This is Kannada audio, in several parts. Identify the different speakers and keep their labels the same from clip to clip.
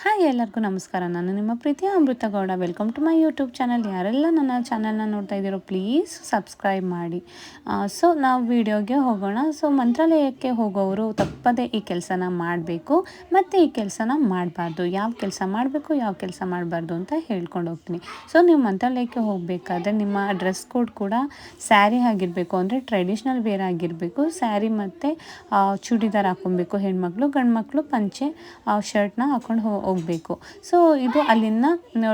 Speaker 1: ಹಾಯ್ ಎಲ್ಲರಿಗೂ ನಮಸ್ಕಾರ. ನಾನು ನಿಮ್ಮ ಪ್ರೀತಿಯ Amrutha Gowda. Welcome to my YouTube channel. ಯಾರೆಲ್ಲ ನನ್ನ ಚಾನಲ್ನ ನೋಡ್ತಾ ಇದ್ದೀರೋ ಪ್ಲೀಸ್ ಸಬ್ಸ್ಕ್ರೈಬ್ ಮಾಡಿ. ಸೊ ನಾವು ವಿಡಿಯೋಗೆ ಹೋಗೋಣ. ಸೊ ಮಂತ್ರಾಲಯಕ್ಕೆ ಹೋಗೋರು ತಪ್ಪದೆ ಈ ಕೆಲಸನ ಮಾಡಬೇಕು ಮತ್ತು ಈ ಕೆಲಸನ ಮಾಡಬಾರ್ದು. ಯಾವ ಕೆಲಸ ಮಾಡಬೇಕು ಯಾವ ಕೆಲಸ ಮಾಡಬಾರ್ದು ಅಂತ ಹೇಳ್ಕೊಂಡು ಹೋಗ್ತೀನಿ. ಸೊ ನೀವು ಮಂತ್ರಾಲಯಕ್ಕೆ ಹೋಗಬೇಕಾದ್ರೆ ನಿಮ್ಮ ಡ್ರೆಸ್ ಕೋಡ್ ಕೂಡ ಸ್ಯಾರಿ ಆಗಿರಬೇಕು, ಅಂದರೆ ಟ್ರೆಡಿಷ್ನಲ್ ವೇರ್ ಆಗಿರಬೇಕು. ಸ್ಯಾರಿ ಮತ್ತು ಚೂಡಿದಾರ್ ಹಾಕ್ಕೊಬೇಕು ಹೆಣ್ಮಕ್ಳು. ಗಂಡು ಮಕ್ಕಳು ಪಂಚೆ ಶರ್ಟ್ನ ಹಾಕ್ಕೊಂಡು ಹೋಗಬೇಕು. ಸೊ ಇದು ಅಲ್ಲಿನ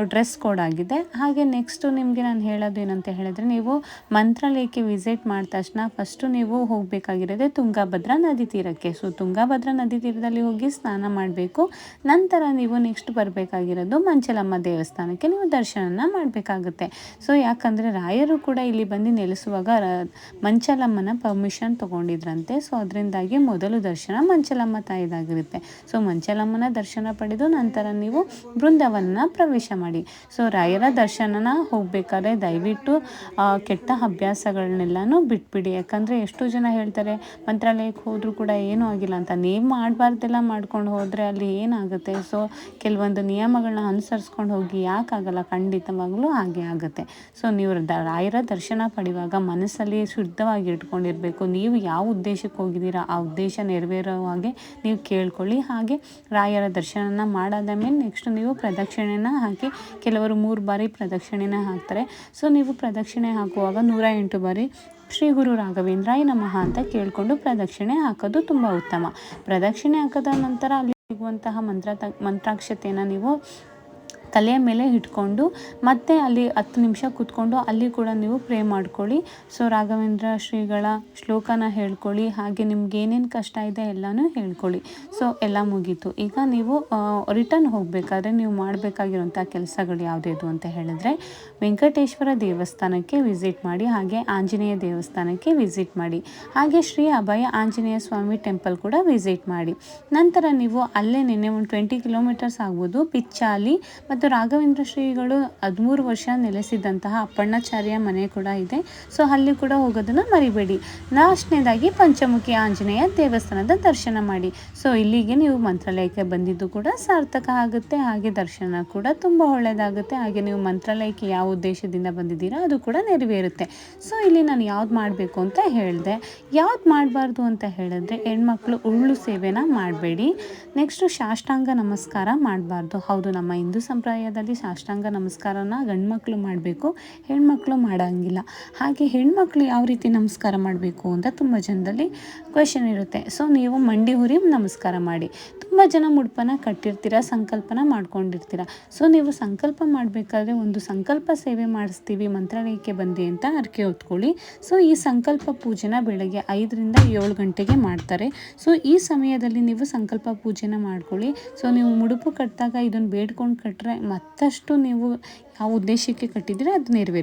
Speaker 1: ಡ್ರೆಸ್ ಕೋಡ್ ಆಗಿದೆ. ಹಾಗೆ ನೆಕ್ಸ್ಟು ನಿಮಗೆ ನಾನು ಹೇಳೋದು ಏನಂತ ಹೇಳಿದ್ರೆ, ನೀವು ಮಂತ್ರಾಲಯಕ್ಕೆ ವಿಸಿಟ್ ಮಾಡಿದ ತಕ್ಷಣ ಫಸ್ಟು ನೀವು ಹೋಗಬೇಕಾಗಿರೋದೆ ತುಂಗಭದ್ರಾ ನದಿ ತೀರಕ್ಕೆ. ಸೊ ತುಂಗಭದ್ರಾ ನದಿ ತೀರದಲ್ಲಿ ಹೋಗಿ ಸ್ನಾನ ಮಾಡಬೇಕು. ನಂತರ ನೀವು ನೆಕ್ಸ್ಟ್ ಬರಬೇಕಾಗಿರೋದು ಮಂಚಲಮ್ಮ ದೇವಸ್ಥಾನಕ್ಕೆ ನೀವು ದರ್ಶನನ ಮಾಡಬೇಕಾಗುತ್ತೆ. ಸೊ ಯಾಕಂದರೆ ರಾಯರು ಕೂಡ ಇಲ್ಲಿ ಬಂದು ನೆಲೆಸುವಾಗ ಮಂಚಲಮ್ಮನ ಪರ್ಮಿಷನ್ ತೊಗೊಂಡಿದ್ರಂತೆ. ಸೊ ಅದರಿಂದಾಗಿ ಮೊದಲು ದರ್ಶನ ಮಂಚಲಮ್ಮ ತಾಯಿದಾಗಿರುತ್ತೆ. ಸೊ ಮಂಚಲಮ್ಮನ ದರ್ಶನ ಪಡೆದು ನಂತರ ನೀವು ಬೃಂದಾವನ ಪ್ರವೇಶ ಮಾಡಿ. ಸೊ ರಾಯರ ದರ್ಶನನ ಹೋಗಬೇಕಾದ್ರೆ ದಯವಿಟ್ಟು ಕೆಟ್ಟ ಅಭ್ಯಾಸಗಳನ್ನೆಲ್ಲನೂ ಬಿಟ್ಬಿಡಿ. ಯಾಕಂದರೆ ಎಷ್ಟೋ ಜನ ಹೇಳ್ತಾರೆ ಮಂತ್ರಾಲಯಕ್ಕೆ ಹೋದರೂ ಕೂಡ ಏನೂ ಆಗಿಲ್ಲ ಅಂತ. ನೀವು ಮಾಡಬಾರ್ದೆಲ್ಲ ಮಾಡ್ಕೊಂಡು ಹೋದರೆ ಅಲ್ಲಿ ಏನಾಗುತ್ತೆ? ಸೊ ಕೆಲವೊಂದು ನಿಯಮಗಳನ್ನ ಅನುಸರಿಸ್ಕೊಂಡು ಹೋಗಿ. ಯಾಕಾಗಲ್ಲ? ಖಂಡಿತವಾಗ್ಲೂ ಹಾಗೆ ಆಗುತ್ತೆ. ಸೊ ನೀವು ರಾಯರ ದರ್ಶನ ಪಡೆಯುವಾಗ ಮನಸ್ಸಲ್ಲಿ ಶುದ್ಧವಾಗಿ ಇಟ್ಕೊಂಡಿರಬೇಕು. ನೀವು ಯಾವ ಉದ್ದೇಶಕ್ಕೆ ಹೋಗಿದ್ದೀರಾ ಆ ಉದ್ದೇಶ ನೆರವೇರೋ ಹಾಗೆ ನೀವು ಕೇಳ್ಕೊಳ್ಳಿ. ಹಾಗೆ ರಾಯರ ದರ್ಶನನ ಮಾಡಾದ ಮೇಲೆ ನೆಕ್ಸ್ಟ್ ನೀವು ಪ್ರದಕ್ಷಿಣೆನ ಹಾಕಿ. ಕೆಲವರು 3 ಬಾರಿ ಪ್ರದಕ್ಷಿಣೆನ ಹಾಕ್ತಾರೆ. ಸೊ ನೀವು ಪ್ರದಕ್ಷಿಣೆ ಹಾಕುವಾಗ 108 ಬಾರಿ ಶ್ರೀ ಗುರು ರಾಘವೇಂದ್ರಾಯ ನಮಃ ಅಂತ ಕೇಳಿಕೊಂಡು ಪ್ರದಕ್ಷಿಣೆ ಹಾಕೋದು ತುಂಬ ಉತ್ತಮ. ಪ್ರದಕ್ಷಿಣೆ ಹಾಕಿದ ನಂತರ ಅಲ್ಲಿ ಸಿಗುವಂತಹ ಮಂತ್ರಾಕ್ಷತೆಯನ್ನು ನೀವು ತಲೆಯ ಮೇಲೆ ಇಟ್ಕೊಂಡು ಮತ್ತೆ ಅಲ್ಲಿ 10 ನಿಮಿಷ ಕೂತ್ಕೊಂಡು ಅಲ್ಲಿ ಕೂಡ ನೀವು ಪ್ರೇ ಮಾಡ್ಕೊಳ್ಳಿ. ಸೊ ರಾಘವೇಂದ್ರ ಶ್ರೀಗಳ ಶ್ಲೋಕನ ಹೇಳ್ಕೊಳ್ಳಿ. ಹಾಗೆ ನಿಮ್ಗೆ ಏನೇನು ಕಷ್ಟ ಇದೆ ಎಲ್ಲನೂ ಹೇಳ್ಕೊಳ್ಳಿ. ಸೊ ಎಲ್ಲ ಮುಗೀತು. ಈಗ ನೀವು ರಿಟರ್ನ್ ಹೋಗಬೇಕಾದ್ರೆ ನೀವು ಮಾಡಬೇಕಾಗಿರೋಂಥ ಕೆಲಸಗಳು ಯಾವುದಿದು ಅಂತ ಹೇಳಿದ್ರೆ, ವೆಂಕಟೇಶ್ವರ ದೇವಸ್ಥಾನಕ್ಕೆ ವಿಸಿಟ್ ಮಾಡಿ. ಹಾಗೆ ಆಂಜನೇಯ ದೇವಸ್ಥಾನಕ್ಕೆ ವಿಸಿಟ್ ಮಾಡಿ. ಹಾಗೆ ಶ್ರೀ ಅಭಯ ಆಂಜನೇಯ ಸ್ವಾಮಿ ಟೆಂಪಲ್ ಕೂಡ ವಿಸಿಟ್ ಮಾಡಿ. ನಂತರ ನೀವು ಅಲ್ಲೇ ಒಂದು 20 ಕಿಲೋಮೀಟರ್ಸ್ ಆಗ್ಬೋದು ಪಿಚ್ಚಾಲಿ ಮತ್ತು ರಾಘವೇಂದ್ರ ಶ್ರೀಗಳು 13 ವರ್ಷ ನೆಲೆಸಿದಂತಹ ಅಪ್ಪಣ್ಣಾಚಾರ್ಯ ಮನೆ ಕೂಡ ಇದೆ. ಸೊ ಅಲ್ಲಿ ಕೂಡ ಹೋಗೋದನ್ನು ಮರಿಬೇಡಿ. ಲಾಸ್ಟ್ನೇದಾಗಿ ಪಂಚಮುಖಿ ಆಂಜನೇಯ ದೇವಸ್ಥಾನದ ದರ್ಶನ ಮಾಡಿ. ಸೊ ಇಲ್ಲಿಗೆ ನೀವು ಮಂತ್ರಾಲಯಕ್ಕೆ ಬಂದಿದ್ದು ಕೂಡ ಸಾರ್ಥಕ ಆಗುತ್ತೆ. ಹಾಗೆ ದರ್ಶನ ಕೂಡ ತುಂಬ ಒಳ್ಳೆಯದಾಗುತ್ತೆ. ಹಾಗೆ ನೀವು ಮಂತ್ರಾಲಯಕ್ಕೆ ಯಾವ ಉದ್ದೇಶದಿಂದ ಬಂದಿದ್ದೀರಾ ಅದು ಕೂಡ ನೆರವೇರುತ್ತೆ. ಸೊ ಇಲ್ಲಿ ನಾನು ಯಾವ್ದು ಮಾಡಬೇಕು ಅಂತ ಹೇಳಿದೆ. ಯಾವ್ದು ಮಾಡಬಾರ್ದು ಅಂತ ಹೇಳಿದ್ರೆ, ಹೆಣ್ಮಕ್ಳು ಉರುಳು ಸೇವೆನ ಮಾಡಬೇಡಿ. ನೆಕ್ಸ್ಟು ಸಾಷ್ಟಾಂಗ ನಮಸ್ಕಾರ ಮಾಡಬಾರ್ದು. ಹೌದು, ನಮ್ಮ ಹಿಂದೂ ಸಂಪ್ರದಾಯದಲ್ಲಿ ಸಾಷ್ಟಾಂಗ ನಮಸ್ಕಾರನ ಗಂಡು ಮಕ್ಕಳು ಮಾಡಬೇಕು, ಹೆಣ್ಮಕ್ಳು ಮಾಡೋಂಗಿಲ್ಲ. ಹಾಗೆ ಹೆಣ್ಮಕ್ಳು ಯಾವ ರೀತಿ ನಮಸ್ಕಾರ ಮಾಡಬೇಕು ಅಂತ ತುಂಬ ಜನದಲ್ಲಿ ಕ್ವೆಶನ್ ಇರುತ್ತೆ. ಸೊ ನೀವು ಮಂಡಿ ಹುರಿ ನಮಸ್ಕಾರ ಮಾಡಿ. ತುಂಬ ಜನ ಮುಡುಪನ ಕಟ್ಟಿರ್ತೀರ, ಸಂಕಲ್ಪನ ಮಾಡ್ಕೊಂಡಿರ್ತೀರ. ಸೊ ನೀವು ಸಂಕಲ್ಪ ಮಾಡಬೇಕಾದ್ರೆ ಒಂದು ಸಂಕಲ್ಪ ಸೇವೆ ಮಾಡಿಸ್ತೀವಿ ಮಂತ್ರಾಲಯಕ್ಕೆ ಬಂದು ಅಂತ ಹರಕೆ ಹೊತ್ಕೊಳ್ಳಿ. ಸೊ ಈ ಸಂಕಲ್ಪ ಪೂಜೆನ ಬೆಳಗ್ಗೆ 5ರಿಂದ 7 ಗಂಟೆಗೆ ಮಾಡ್ತಾರೆ. ಸೊ ಈ ಸಮಯದಲ್ಲಿ ನೀವು ಸಂಕಲ್ಪ ಪೂಜೆನ ಮಾಡ್ಕೊಳ್ಳಿ. ಸೊ ನೀವು ಮುಡುಪು ಕಟ್ಟಿದಾಗ ಇದನ್ನು ಬೇಡ್ಕೊಂಡು ಕಟ್ಟರೆ ಮತ್ತಷ್ಟು ನೀವು ಯಾವ ಉದ್ದೇಶಕ್ಕೆ ಕಟ್ಟಿದ್ದೀರ ಅದು ನೆರವೇರುತ್ತೆ.